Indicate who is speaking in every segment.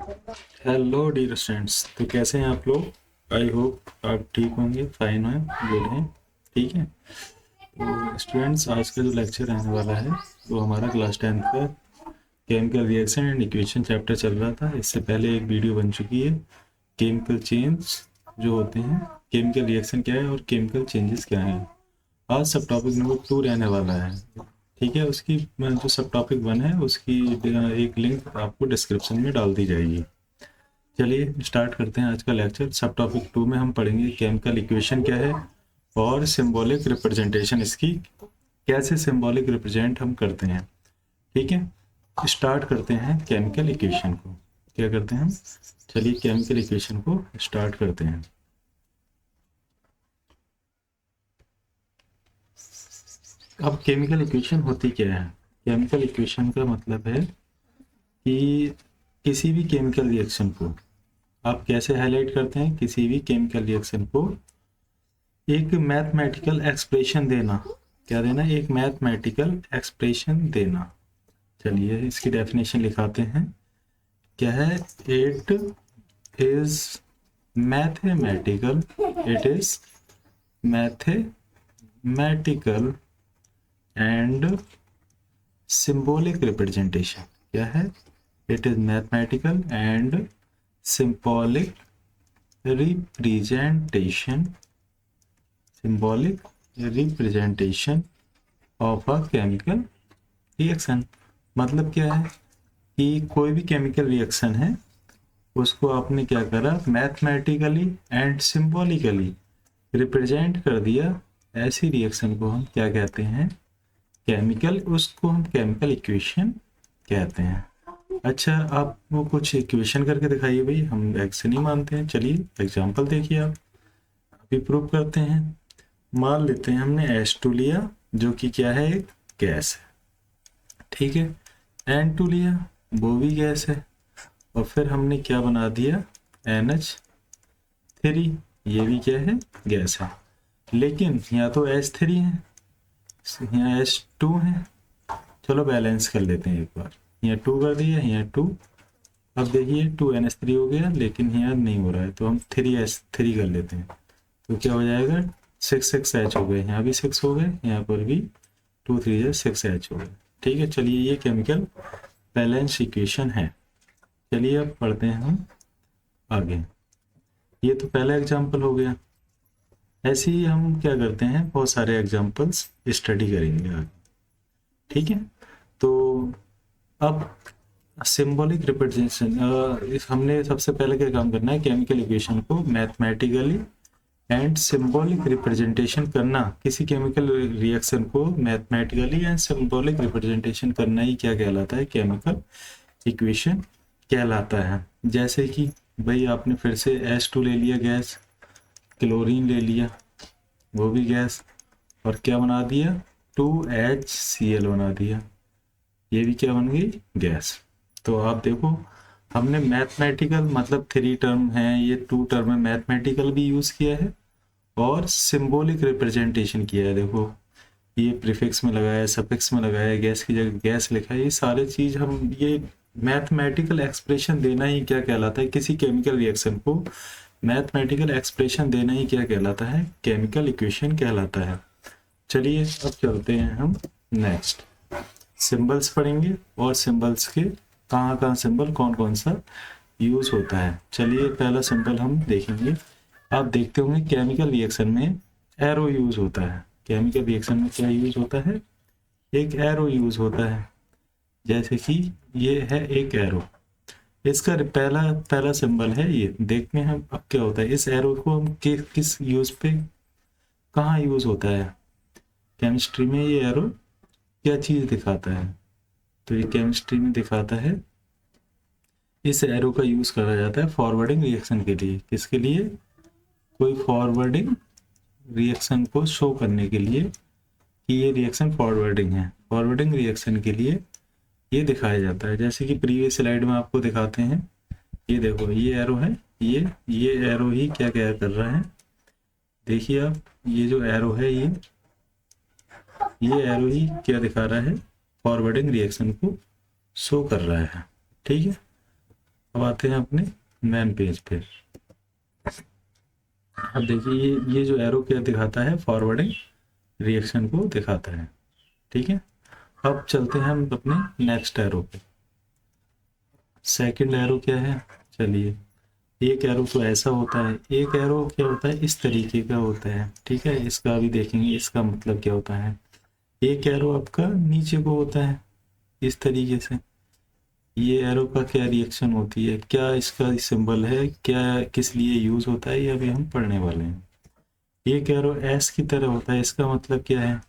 Speaker 1: Hello dear students, तो कैसे हैं आप लोग। आई होप आप ठीक होंगे, फाइन हैं, गुड हैं। ठीक है, तो स्टूडेंट्स आज का जो लेक्चर रहने वाला है वो हमारा क्लास 10th का chemical reaction and equation chapter चल रहा था। इससे पहले एक वीडियो बन चुकी है, केमिकल चेंज जो होते हैं, केमिकल रिएक्शन क्या है और केमिकल चेंजेस क्या हैं। आज सब टॉपिक नंबर 2 रहने वाला है। ठीक है, उसकी जो सब टॉपिक 1 है उसकी एक लिंक आपको डिस्क्रिप्शन में डाल दी जाएगी। चलिए स्टार्ट करते हैं आज का लेक्चर। सब टॉपिक 2 में हम पढ़ेंगे केमिकल इक्वेशन क्या है और सिंबॉलिक रिप्रेजेंटेशन, इसकी कैसे सिंबॉलिक रिप्रेजेंट हम करते हैं। ठीक है, स्टार्ट करते हैं केमिकल इक्वेशन को। क्या करते हैं हम, चलिए केमिकल इक्वेशन को स्टार्ट करते हैं। अब केमिकल इक्वेशन होती क्या है। केमिकल इक्वेशन का मतलब है कि किसी भी केमिकल रिएक्शन को आप कैसे हाईलाइट करते हैं, किसी भी केमिकल रिएक्शन को एक मैथमेटिकल एक्सप्रेशन देना। क्या देना, एक मैथमेटिकल एक्सप्रेशन देना। चलिए इसकी डेफिनेशन लिखाते हैं। क्या है, it is mathematical, it is mathematical and symbolic representation. क्या है, it is mathematical and symbolic representation, symbolic representation of a chemical reaction. मतलब क्या है कि कोई भी केमिकल रिएक्शन है उसको आपने क्या करा, मैथमेटिकली एंड सिंबॉलिकली रिप्रेजेंट कर दिया। ऐसी रिएक्शन को हम क्या कहते हैं, केमिकल, उसको हम केमिकल इक्वेशन कहते हैं। अच्छा, आप वो कुछ इक्वेशन करके दिखाइए भाई, हम एक्स नहीं मानते हैं। चलिए एग्जांपल देखिए, आप अभी प्रूव करते हैं। मान लेते हैं हमने H2 लिया जो कि क्या है, एक गैस है। ठीक है, N2 लिया, वो भी गैस है। और फिर हमने क्या बना दिया, NH3, ये भी क्या है, गैस है। लेकिन यहाँ तो H3 है, यहाँ H2 है। चलो बैलेंस कर लेते हैं एक बार। यहाँ 2 कर दिया, यहाँ 2। अब देखिए 2NH3 हो गया, लेकिन यहाँ नहीं हो रहा है तो हम 3H3 कर लेते हैं। तो क्या हो जाएगा, 6H हो गए, यहाँ भी 6 हो गए, यहाँ पर भी 2 3 6H हो गए। ठीक है, चलिए ये केमिकल बैलेंस इक्वेशन है। चलिए अब पढ़ते हैं हम आगे। ये तो पहला एग्जाम्पल हो गया। ऐसे ही हम क्या करते हैं, बहुत सारे एग्जाम्पल्स स्टडी करेंगे आगे। ठीक है, तो अब सिंबॉलिक रिप्रेजेंटेशन, हमने सबसे पहले क्या काम करना है, केमिकल इक्वेशन को मैथमेटिकली एंड सिंबॉलिक रिप्रेजेंटेशन करना। किसी केमिकल रिएक्शन को मैथमेटिकली एंड सिंबॉलिक रिप्रेजेंटेशन करना ही क्या कहलाता है, केमिकल इक्वेशन कहलाता है। जैसे कि भाई आपने फिर से H2 ले लिया गैस, क्लोरीन ले लिया वो भी गैस, और क्या बना दिया, 2HCl बना दिया, ये भी क्या बन गई, गैस। तो आप देखो, हमने मैथमेटिकल मतलब 3 टर्म है, ये 2 टर्म है, मैथमेटिकल भी यूज़ किया है और सिंबॉलिक रिप्रेजेंटेशन किया है। देखो ये प्रीफिक्स में लगाया है, सफिक्स में लगाया है, गैस की जगह गैस लिखा है। ये सारे चीज़ हम, ये मैथमेटिकल एक्सप्रेशन देना ही क्या कहलाता है, किसी केमिकल रिएक्शन को मैथमेटिकल एक्सप्रेशन देना ही क्या कहलाता है, केमिकल इक्वेशन कहलाता है। चलिए अब चलते हैं हम नेक्स्ट, सिंबल्स पढ़ेंगे और सिंबल्स के कहाँ कहाँ सिंबल कौन कौन सा यूज़ होता है। चलिए पहला सिंबल हम देखेंगे। आप देखते होंगे केमिकल रिएक्शन में एरो यूज़ होता है। केमिकल रिएक्शन में क्या यूज़ होता है, एक एरो यूज़ होता है। जैसे कि ये है एक एरो, इसका पहला पहला सिंबल है ये। देखते हैं अब क्या होता है, इस एरो को हम किस यूज़ पे, कहाँ यूज़ होता है केमिस्ट्री में। ये एरो क्या चीज़ दिखाता है, तो ये केमिस्ट्री में दिखाता है, इस एरो का यूज़ करा जाता है फॉरवर्डिंग रिएक्शन के लिए। किसके लिए, कोई फॉरवर्डिंग रिएक्शन को शो करने के लिए कि ये रिएक्शन फॉरवर्डिंग है। फॉरवर्डिंग रिएक्शन के लिए ये दिखाया जाता है। जैसे कि प्रीवियस स्लाइड में आपको दिखाते हैं, ये देखो ये एरो है, ये एरो ही क्या क्या कर रहा है, देखिए आप, ये जो एरो है ये एरो ही क्या दिखा रहा है, फॉरवर्डिंग रिएक्शन को शो कर रहा है। ठीक है, अब आते हैं अपने मेन पेज पे। अब देखिए ये जो एरो क्या दिखाता है, फॉरवर्डिंग रिएक्शन को दिखाता है, ठीक है। अब चलते हैं हम अपने नेक्स्ट एरो पे। सेकंड एरो क्या है, चलिए, एक एरो तो ऐसा होता है, एक एरो क्या होता है इस तरीके का होता है, ठीक है। इसका भी देखेंगे, इसका मतलब क्या होता है। एक एरो आपका नीचे को होता है इस तरीके से, ये एरो का क्या रिएक्शन होती है, क्या इसका सिंबल है, क्या किस लिए यूज होता है, ये अभी हम पढ़ने वाले हैं। एक एरो एस की तरह होता है, इसका मतलब क्या है।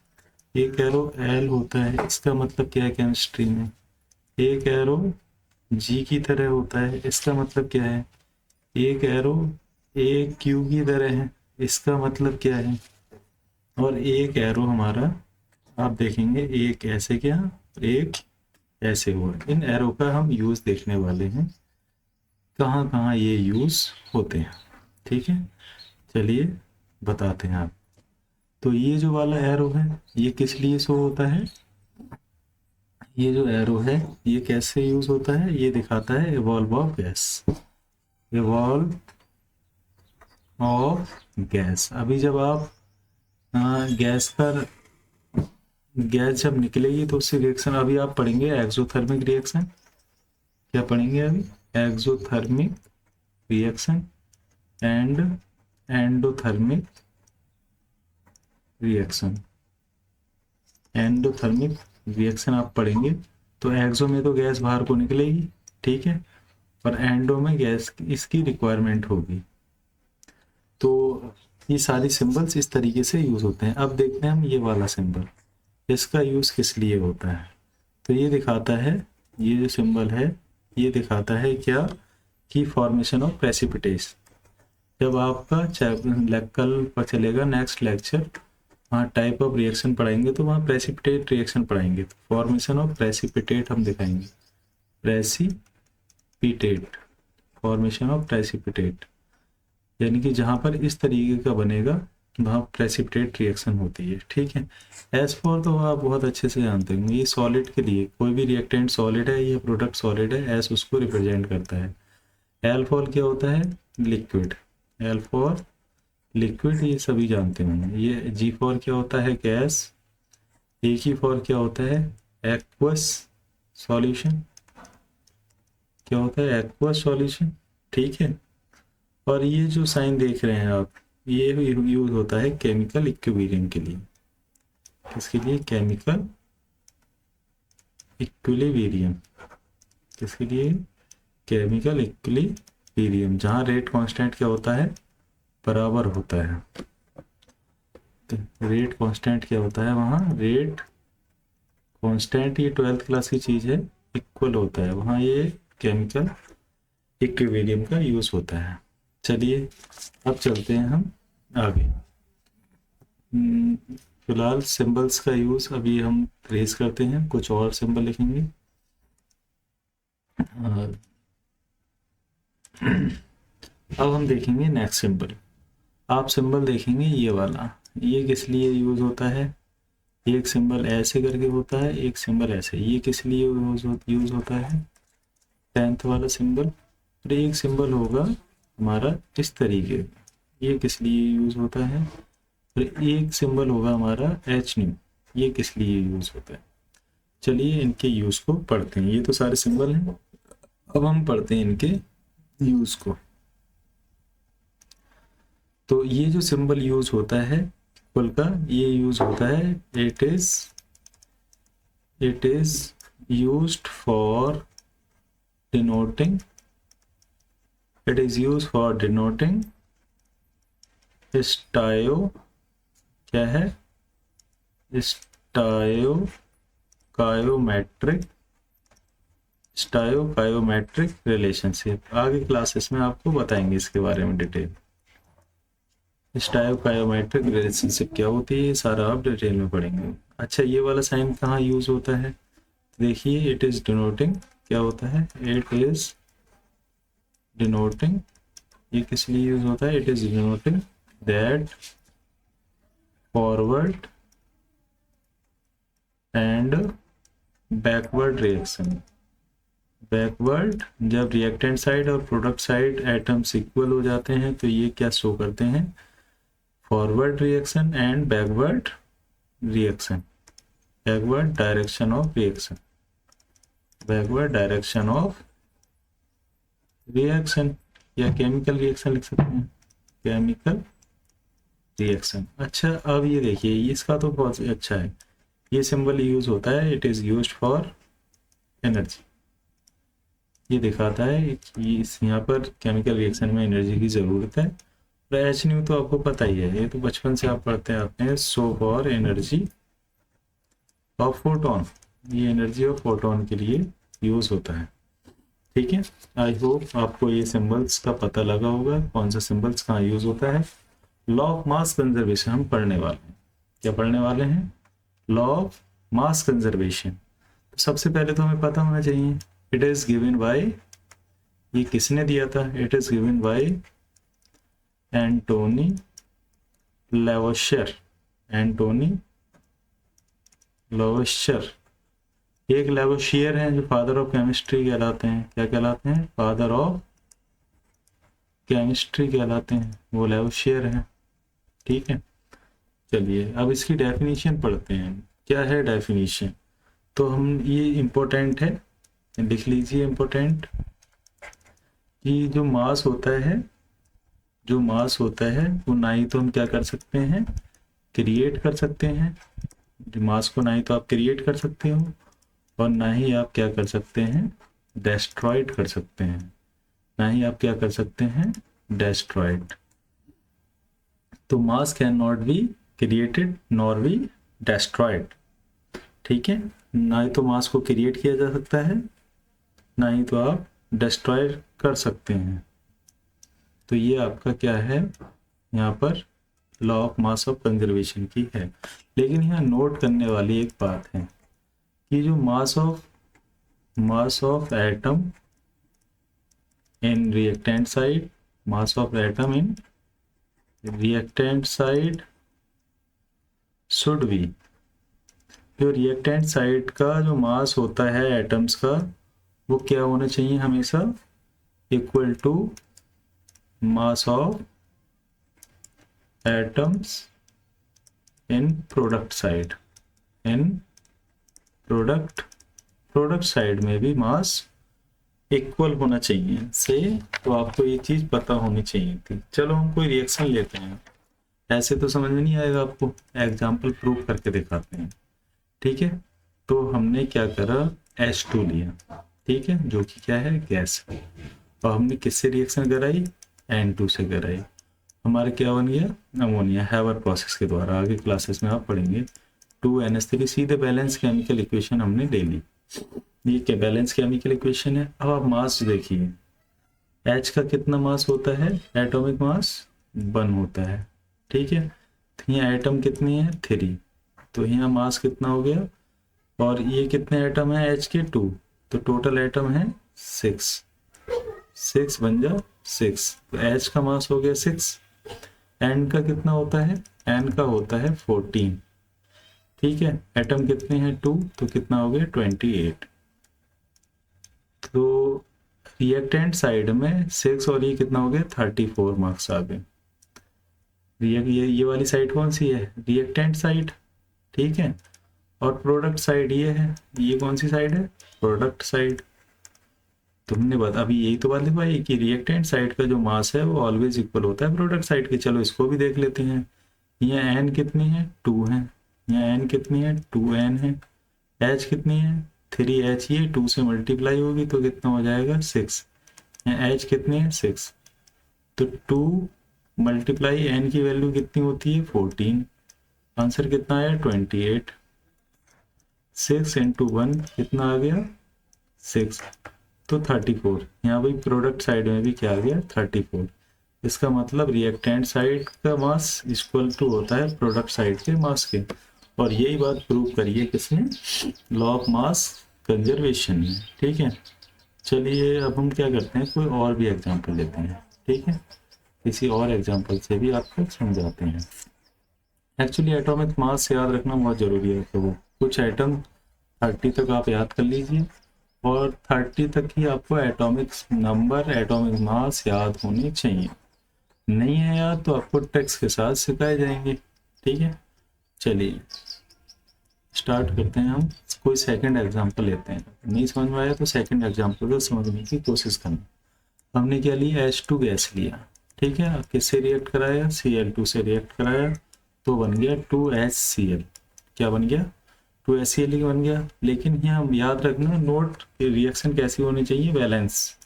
Speaker 1: एक एरो एल होता है, इसका मतलब क्या है केमिस्ट्री में। एक एरो जी की तरह होता है, इसका मतलब क्या है। एक एरो ए क्यू की तरह है, इसका मतलब क्या है। और एक एरो हमारा आप देखेंगे एक ऐसे क्या, एक ऐसे हुआ। इन एरो का हम यूज देखने वाले हैं, कहाँ कहाँ ये यूज होते हैं, ठीक है। चलिए बताते हैं आप। तो ये जो वाला एरो है ये किस लिए शो होता है, ये जो एरो है ये कैसे यूज होता है, ये दिखाता है evolve of gas, evolve of gas. अभी जब आप गैस का, गैस जब निकलेगी तो उससे रिएक्शन, अभी आप पढ़ेंगे एक्सोथर्मिक रिएक्शन, क्या पढ़ेंगे अभी, exothermic reaction and endothermic reaction. Endothermic reaction आप पढ़ेंगे तो एक्सो में तो गैस बाहर को निकलेगी, ठीक है, और एंडो में गैस इसकी रिक्वायरमेंट होगी। तो ये सारी सिंबल्स इस तरीके से यूज होते हैं। अब देखते हैं हम ये वाला सिंबल, इसका यूज किस लिए होता है। तो ये दिखाता है, ये जो सिंबल है ये दिखाता है क्या, कि फॉर्मेशन ऑफ प्रेसिपिटेशन। जब आपका कल पर चलेगा नेक्स्ट लेक्चर, वहाँ टाइप ऑफ रिएक्शन पढ़ाएंगे तो वहाँ प्रेसिपिटेट रिएक्शन पढ़ाएंगे, तो फॉर्मेशन ऑफ प्रेसिपिटेट हम दिखाएंगे, प्रेसिपिटेट, फॉर्मेशन ऑफ प्रेसिपिटेट, यानी कि जहाँ पर इस तरीके का बनेगा वहाँ प्रेसिपिटेट रिएक्शन होती है, ठीक है। S4 तो आप बहुत अच्छे से जानते होंगे, ये सॉलिड के लिए, कोई भी रिएक्टेंट सॉलिड है, ये प्रोडक्ट सॉलिड है, S उसको रिप्रेजेंट करता है। L4 क्या होता है, लिक्विड, L4 लिक्विड, ये सभी जानते होंगे। ये G4 क्या होता है, गैस। AG4 क्या होता है, एक्वस सॉल्यूशन, क्या होता है, एक्वस सॉल्यूशन, ठीक है। और ये जो साइन देख रहे हैं आप, ये यूज होता है केमिकल इक्विलिब्रियम के लिए, किसके लिए, केमिकल इक्विलिब्रियम, किसके लिए, केमिकल इक्विलिब्रियम, जहाँ रेट कांस्टेंट क्या होता है, बराबर होता है। तो रेट कांस्टेंट क्या होता है वहाँ, रेट कांस्टेंट, ये 12th क्लास की चीज़ है, इक्वल होता है, वहाँ ये केमिकल इक्विलिब्रियम का यूज होता है। चलिए अब चलते हैं हम आगे। फिलहाल सिंबल्स का यूज अभी हम ट्रेस करते हैं, कुछ और सिंबल लिखेंगे। अब हम देखेंगे नेक्स्ट सिंबल। आप सिंबल देखेंगे ये वाला, ये किस लिए यूज होता है, एक सिंबल ऐसे करके होता है, एक सिंबल ऐसे, ये किस लिए यूज होता है, 10th वाला सिंबल। और एक सिंबल होगा हमारा इस तरीके, ये किस लिए यूज होता है। और एक सिंबल होगा हमारा H न्यू, ये किस लिए यूज होता है। चलिए इनके यूज को पढ़ते हैं, ये तो सारे सिंबल हैं, अब हम पढ़ते हैं इनके यूज को। तो ये जो सिंबल यूज होता है कुल का, ये यूज होता है, it is used for denoting, it is use for denoting stoichio, क्या है, स्टायोकायोमेट्रिक रिलेशनशिप। आगे क्लासेस में आपको बताएंगे इसके बारे में डिटेल, स्टायोकायोमेट्रिक रिलेशनशिप क्या होती है, सारा आप डिटेल में पढ़ेंगे। अच्छा ये वाला साइन कहाँ यूज होता है, देखिए, इट इज डिनोटिंग, क्या होता है, इट इज डिनोटिंग, ये किस लिए यूज होता है, it is denoting that forward and backward reaction, backward, जब रिएक्टेंट साइड और प्रोडक्ट साइड एटम्स इक्वल हो जाते हैं तो ये क्या शो करते हैं, forward reaction and backward reaction, backward direction of reaction, backward direction of reaction, या केमिकल रिएक्शन लिख सकते हैं, केमिकल रिएक्शन। अच्छा अब ये देखिए, इसका तो बहुत अच्छा है, ये सिंबल यूज होता है, it is used for energy, ये दिखाता है कि इस यहाँ पर केमिकल रिएक्शन में एनर्जी की ज़रूरत है। और एच न्यू तो आपको पता ही है, ये तो बचपन से आप पढ़ते आते हैं, so for energy of photon, ये एनर्जी ऑफ फोटोन के लिए यूज होता है। ठीक है, आई होप आपको ये सिंबल्स का पता लगा होगा, कौन सा सिंबल्स कहाँ यूज होता है। लॉ ऑफ मास कंजर्वेशन हम पढ़ने वाले हैं, क्या पढ़ने वाले हैं, लॉ ऑफ मास कंजर्वेशन। तो सबसे पहले तो हमें पता होना चाहिए, इट इज गिवन बाय, ये किसने दिया था, it is given by Antoine Lavoisier, Antoine Lavoisier, एक लेवोशियर हैं जो फादर ऑफ केमिस्ट्री कहलाते हैं, क्या कहलाते हैं, फादर ऑफ केमिस्ट्री कहलाते हैं, वो लेवोशियर हैं। ठीक है, चलिए अब इसकी डेफिनेशन पढ़ते हैं, क्या है डेफिनेशन। तो हम ये इम्पोर्टेंट है, लिख लीजिए इम्पोर्टेंट, कि जो मास होता है, जो मास होता है वो ना ही तो हम क्या कर सकते हैं, क्रिएट कर सकते हैं, जो मास को ना ही तो आप क्रिएट कर सकते हो और ना ही आप क्या कर सकते हैं, डेस्ट्रॉयड कर सकते हैं, ना ही आप क्या कर सकते हैं, डेस्ट्रॉयड। तो मास can not be created nor be destroyed. ठीक है, ना ही तो मास को क्रिएट किया जा सकता है, ना ही तो आप डिस्ट्रॉय कर सकते हैं। तो ये आपका क्या है, यहाँ पर law of mass of conservation की है। लेकिन यहाँ नोट करने वाली एक बात है कि जो mass of atom in reactant side, mass of atom in reactant side should be, जो रिएक्टेंट साइड का जो मास होता है एटम्स का, वो क्या होना चाहिए हमेशा, equal to mass of atoms in product side, in product side में भी मास इक्वल होना चाहिए से। तो आपको ये चीज पता होनी चाहिए थी। चलो हम कोई रिएक्शन लेते हैं, ऐसे तो समझ में नहीं आएगा आपको, एग्जाम्पल प्रूव करके दिखाते हैं। ठीक है, तो हमने क्या करा, H2 लिया, ठीक है, जो कि क्या है, गैस है, और हमने किससे रिएक्शन कराई, N2 से कराई, हमारा क्या बन गया, अमोनिया, हैवर प्रोसेस के द्वारा। आगे क्लासेस में आप पढ़ेंगे। 2NH3 सीधे बैलेंस केमिकल इक्वेशन हमने ले ली, ये क्या बैलेंस केमिकल इक्वेशन है। अब आप मास देखिए, H का कितना मास होता है, एटॉमिक मास 1 होता है। ठीक है, तो यहाँ एटम कितनी है, 3, तो यहाँ मास कितना हो गया, और ये कितने एटम है H के, 2, तो टोटल एटम है 6 बन जा 6, तो H का मास हो गया 6। N का कितना होता है, N का होता है 14। ठीक है, एटम कितने हैं, 2, तो कितना हो गया 28। तो रिएक्टेंट साइड में 6 और ये कितना हो गया 34 मार्क्स आ गए। ये वाली साइड कौन सी है, रिएक्टेंट साइड। ठीक है, और प्रोडक्ट साइड ये है, ये कौन सी साइड है, प्रोडक्ट साइड। तुमने बता अभी यही तो बात लिखवाई कि रिएक्टेंट साइड का जो मास है वो ऑलवेज इक्वल होता है प्रोडक्ट साइड के। चलो इसको भी देख लेते हैं, यहाँ एन कितनी है, 2 है, यहाँ एन कितनी है, 2n है, एच कितनी है, 3h, ये 2 से मल्टीप्लाई होगी तो कितना हो जाएगा 6, यहाँ एच कितनी है 6, तो 2 मल्टीप्लाई एन की वैल्यू कितनी होती है 14, आंसर कितना आया 28। 6 × 1 कितना आ गया 6, तो 34। यहाँ भाई प्रोडक्ट साइड में भी क्या आ गया 34। इसका मतलब रिएक्टेंट साइड का मास इक्वल टू होता है प्रोडक्ट साइड के मास के। और यही बात प्रूव करिए किसने, लॉ ऑफ मास कंजर्वेशन में। ठीक है, चलिए अब हम क्या करते हैं, कोई और भी एग्जांपल लेते हैं। ठीक है, किसी और एग्जांपल से भी आपको समझाते हैं। एक्चुअली एटॉमिक मास याद रखना बहुत जरूरी है, तो कुछ एटम 30 तक आप याद कर लीजिए और 30 तक ही आपको एटॉमिक नंबर, एटॉमिक मास याद होने चाहिए। नहीं है याद तो आपको टेक्स्ट के साथ सिखाए जाएंगे। ठीक है, चलिए स्टार्ट करते हैं। हम कोई सेकंड एग्जांपल लेते हैं। नहीं समझ में आया तो सेकंड एग्जांपल को समझने की कोशिश करना। हमने क्या लिया, H2 गैस लिया। ठीक है, किससे रिएक्ट कराया, Cl2 से रिएक्ट कराया, तो बन गया 2HCl। क्या बन गया, 2HCl ही बन गया। लेकिन यहाँ हम याद रखना नोट, रिएक्शन कैसी होनी चाहिए, balance.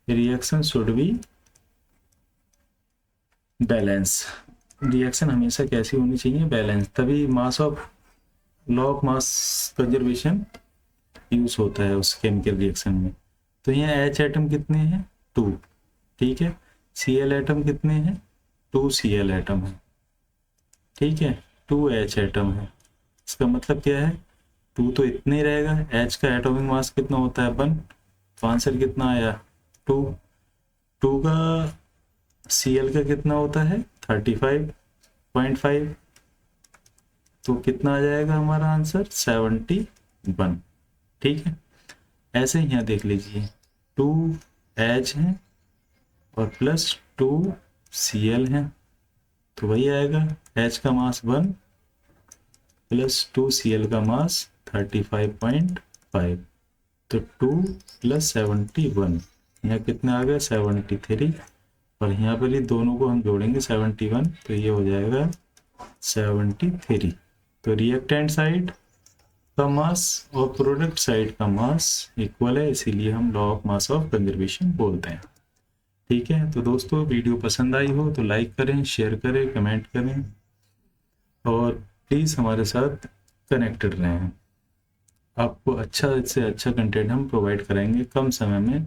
Speaker 1: Reaction should be balance. Reaction हमेशा कैसी होनी चाहिए, बैलेंस। तभी mass of law of mass conservation use होता है उस केमिकल रिएक्शन में। तो यहाँ H एटम कितने हैं, 2। ठीक है, Cl एटम कितने हैं, 2Cl एटम है। ठीक है, 2H एटम है। इसका मतलब क्या है, 2 तो इतने ही रहेगा। H का एटॉमिक मास कितना होता है, 1। तो आंसर कितना आया, 2। 2 का Cl का कितना होता है, 35.5। तो कितना आ जाएगा हमारा आंसर, 71। ठीक है, ऐसे ही यहाँ देख लीजिए 2H है और प्लस 2Cl है, तो वही आएगा। H का मास 1 प्लस 2Cl का मास 35.5, तो 2 प्लस 71, यहाँ कितना आ गया, 73। और यहाँ पर ही दोनों को हम जोड़ेंगे 71, तो ये हो जाएगा 73। तो रिएक्टेंट साइड का मास और प्रोडक्ट साइड का मास इक्वल है, इसीलिए हम law of mass of conservation बोलते हैं। ठीक है, तो दोस्तों वीडियो पसंद आई हो तो लाइक करें, शेयर करें, कमेंट करें और प्लीज़ हमारे साथ कनेक्टेड रहें। आपको अच्छा से अच्छा कंटेंट हम प्रोवाइड कराएंगे, कम समय में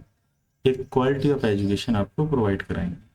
Speaker 1: एक क्वालिटी ऑफ एजुकेशन आपको प्रोवाइड कराएंगे।